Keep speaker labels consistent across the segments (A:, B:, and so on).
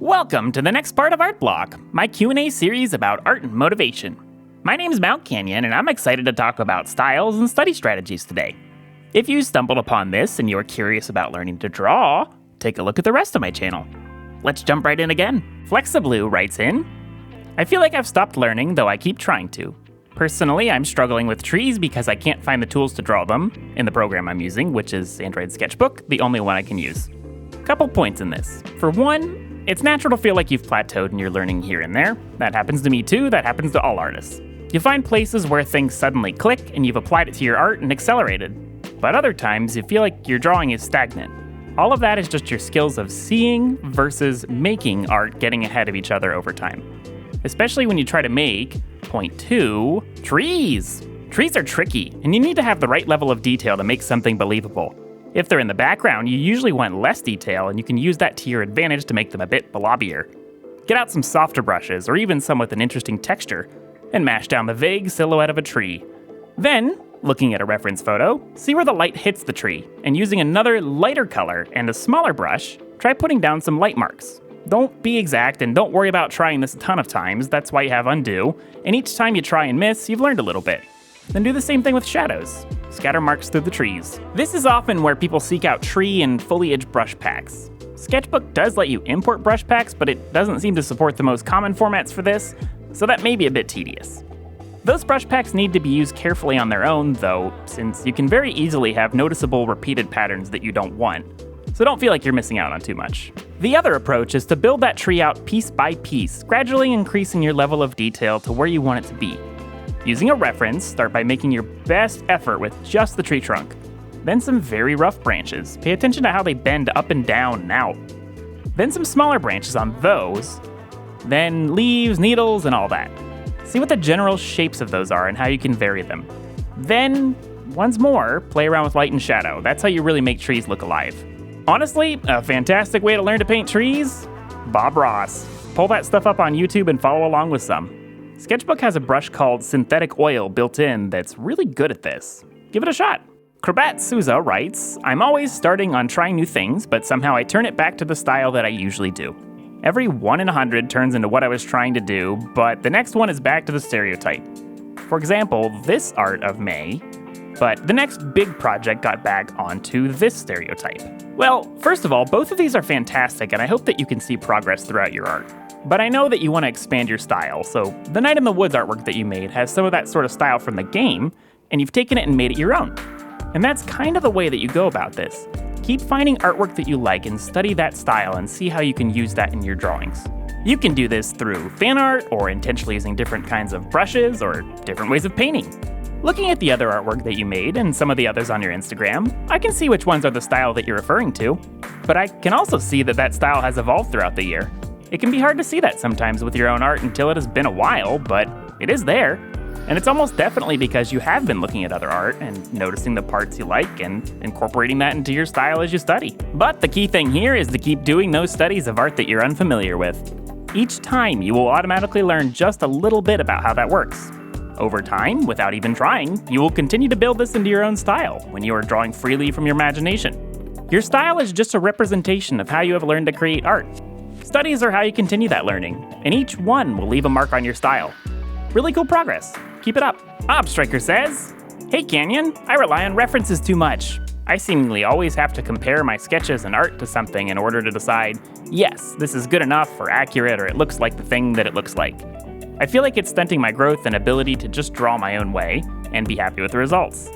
A: Welcome to the next part of Art Block, my Q&A series about art and motivation. My name's Mt Kanjon, and I'm excited to talk about styles and study strategies today. If you stumbled upon this and you're curious about learning to draw, take a look at the rest of my channel. Let's jump right in again. Flexiblue writes in, I feel like I've stopped learning, though I keep trying to. Personally, I'm struggling with trees because I can't find the tools to draw them in the program I'm using, which is Android Sketchbook, the only one I can use. Couple points in this. For one, it's natural to feel like you've plateaued in your learning here and there. That happens to me too, that happens to all artists. You find places where things suddenly click and you've applied it to your art and accelerated. But other times, you feel like your drawing is stagnant. All of that is just your skills of seeing versus making art getting ahead of each other over time. Especially when you try to make, point 2, trees. Trees are tricky, and you need to have the right level of detail to make something believable. If they're in the background, you usually want less detail, and you can use that to your advantage to make them a bit blobbier. Get out some softer brushes, or even some with an interesting texture, and mash down the vague silhouette of a tree. Then, looking at a reference photo, see where the light hits the tree, and using another lighter color and a smaller brush, try putting down some light marks. Don't be exact, and don't worry about trying this a ton of times, that's why you have undo, and each time you try and miss, you've learned a little bit. Then do the same thing with shadows. Scatter marks through the trees. This is often where people seek out tree and foliage brush packs. Sketchbook does let you import brush packs, but it doesn't seem to support the most common formats for this, so that may be a bit tedious. Those brush packs need to be used carefully on their own, though, since you can very easily have noticeable repeated patterns that you don't want. So don't feel like you're missing out on too much. The other approach is to build that tree out piece by piece, gradually increasing your level of detail to where you want it to be. Using a reference, start by making your best effort with just the tree trunk. Then some very rough branches. Pay attention to how they bend up and down and out. Then some smaller branches on those. Then leaves, needles, and all that. See what the general shapes of those are and how you can vary them. Then, once more, play around with light and shadow. That's how you really make trees look alive. Honestly, a fantastic way to learn to paint trees? Bob Ross. Pull that stuff up on YouTube and follow along with some. Sketchbook has a brush called Synthetic Oil built in that's really good at this. Give it a shot. Krabat Souza writes, I'm always starting on trying new things, but somehow I turn it back to the style that I usually do. Every 1 in 100 turns into what I was trying to do, but the next one is back to the stereotype. For example, this art of May, but the next big project got back onto this stereotype. Well, first of all, both of these are fantastic, and I hope that you can see progress throughout your art. But I know that you want to expand your style, so the Night in the Woods artwork that you made has some of that sort of style from the game, and you've taken it and made it your own. And that's kind of the way that you go about this. Keep finding artwork that you like and study that style and see how you can use that in your drawings. You can do this through fan art, or intentionally using different kinds of brushes, or different ways of painting. Looking at the other artwork that you made and some of the others on your Instagram, I can see which ones are the style that you're referring to, but I can also see that that style has evolved throughout the year. It can be hard to see that sometimes with your own art until it has been a while, but it is there. And it's almost definitely because you have been looking at other art and noticing the parts you like and incorporating that into your style as you study. But the key thing here is to keep doing those studies of art that you're unfamiliar with. Each time, you will automatically learn just a little bit about how that works. Over time, without even trying, you will continue to build this into your own style when you are drawing freely from your imagination. Your style is just a representation of how you have learned to create art. Studies are how you continue that learning, and each one will leave a mark on your style. Really cool progress. Keep it up. Obstriker says, Hey Kanjon, I rely on references too much. I seemingly always have to compare my sketches and art to something in order to decide, yes, this is good enough or accurate or it looks like the thing that it looks like. I feel like it's stunting my growth and ability to just draw my own way and be happy with the results.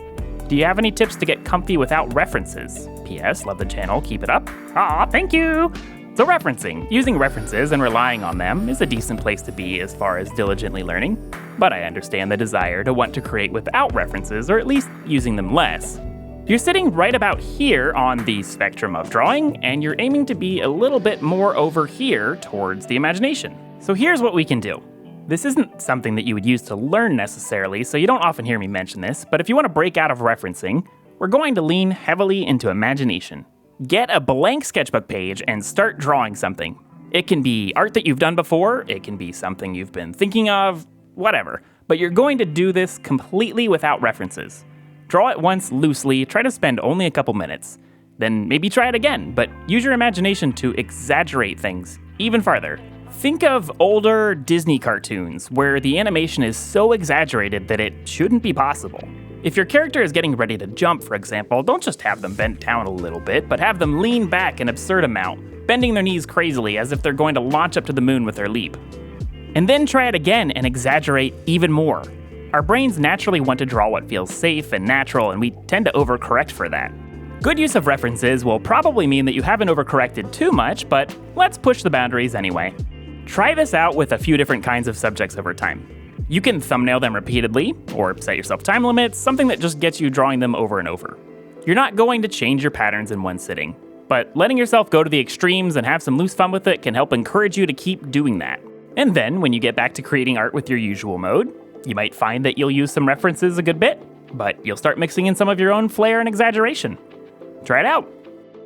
A: Do you have any tips to get comfy without references? P.S. Love the channel, keep it up. Aw, thank you! So referencing. Using references and relying on them is a decent place to be as far as diligently learning, but I understand the desire to want to create without references, or at least using them less. You're sitting right about here on the spectrum of drawing, and you're aiming to be a little bit more over here towards the imagination. So here's what we can do. This isn't something that you would use to learn necessarily, so you don't often hear me mention this, but if you want to break out of referencing, we're going to lean heavily into imagination. Get a blank sketchbook page and start drawing something. It can be art that you've done before, it can be something you've been thinking of, whatever, but you're going to do this completely without references. Draw it once loosely, try to spend only a couple minutes. Then maybe try it again, but use your imagination to exaggerate things even farther. Think of older Disney cartoons where the animation is so exaggerated that it shouldn't be possible. If your character is getting ready to jump, for example, don't just have them bent down a little bit, but have them lean back an absurd amount, bending their knees crazily as if they're going to launch up to the moon with their leap. And then try it again and exaggerate even more. Our brains naturally want to draw what feels safe and natural, and we tend to overcorrect for that. Good use of references will probably mean that you haven't overcorrected too much, but let's push the boundaries anyway. Try this out with a few different kinds of subjects over time. You can thumbnail them repeatedly, or set yourself time limits, something that just gets you drawing them over and over. You're not going to change your patterns in one sitting, but letting yourself go to the extremes and have some loose fun with it can help encourage you to keep doing that. And then, when you get back to creating art with your usual mode, you might find that you'll use some references a good bit, but you'll start mixing in some of your own flair and exaggeration. Try it out.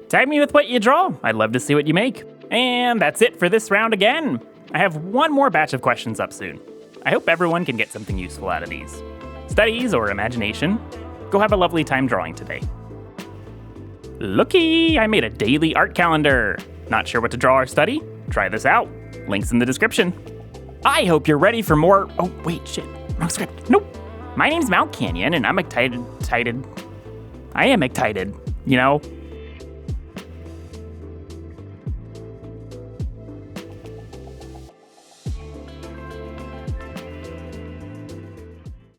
A: Tag me with what you draw. I'd love to see what you make. And that's it for this round again. I have one more batch of questions up soon. I hope everyone can get something useful out of these. Studies or imagination, go have a lovely time drawing today. Looky, I made a daily art calendar. Not sure what to draw or study? Try this out. Links in the description. I hope you're ready for more. Oh, wait, shit. Wrong script. Nope. My name's Mt Kanjon, and I'm excited. I am excited. You know,